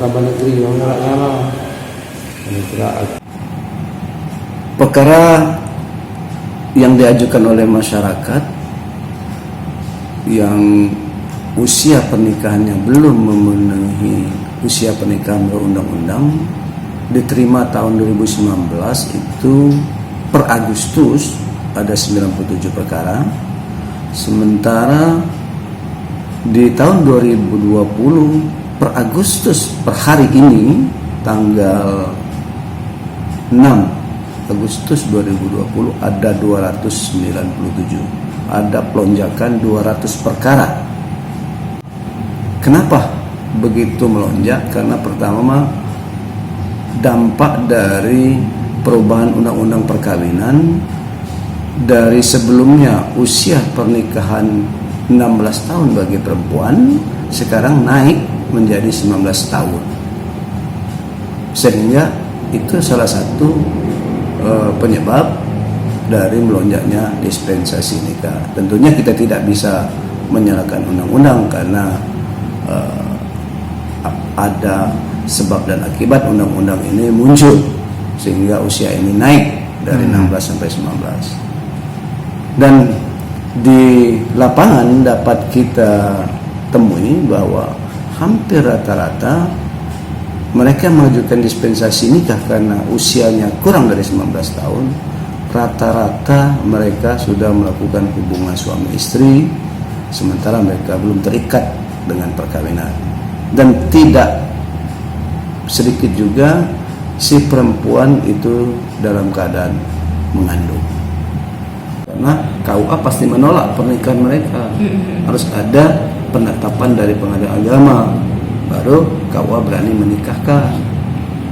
Mahkamah Negeri yang nyala perkara yang diajukan oleh masyarakat yang usia pernikahannya belum memenuhi usia pernikahan berundang-undang diterima tahun 2019 itu per Agustus ada 97 perkara, sementara di tahun 2020 per Agustus per hari ini tanggal 6 Agustus 2020 ada 297, ada pelonjakan 200 perkara. Kenapa begitu melonjak? Karena pertama dampak dari perubahan undang-undang perkawinan dari sebelumnya usia pernikahan 16 tahun bagi perempuan sekarang naik menjadi 19 tahun, sehingga itu salah satu penyebab dari melonjaknya dispensasi nikah. Tentunya kita tidak bisa menyalahkan undang-undang karena ada sebab dan akibat undang-undang ini muncul sehingga usia ini naik dari 16 sampai 19. Dan di lapangan dapat kita temui bahwa hampir rata-rata mereka mengajukan dispensasi nikah karena usianya kurang dari 19 tahun. Rata-rata mereka sudah melakukan hubungan suami istri sementara mereka belum terikat dengan perkawinan. Dan tidak sedikit juga si perempuan itu dalam keadaan mengandung. Karena KUA pasti menolak pernikahan mereka. Harus ada penetapan dari pengadilan agama, baru KUA berani menikahkan.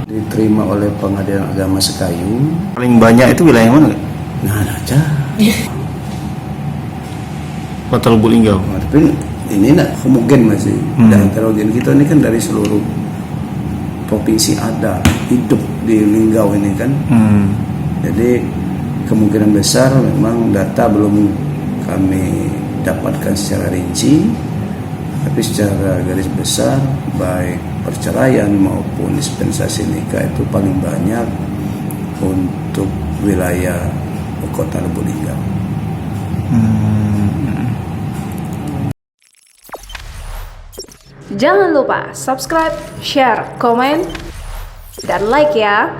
Diterima oleh pengadilan agama Sekayu. Paling banyak itu wilayah mana? Nah, aja. Kota Lubuk Linggau. Tapi ini tidak homogen masih. Dan heterogen kita ini kan dari seluruh provinsi ada hidup di Linggau ini kan. Jadi kemungkinan besar memang data belum kami dapatkan secara rinci, tapi secara garis besar baik perceraian maupun dispensasi nikah itu paling banyak untuk wilayah Kota Lubuk Linggau. Jangan lupa subscribe, share, komen, dan like ya.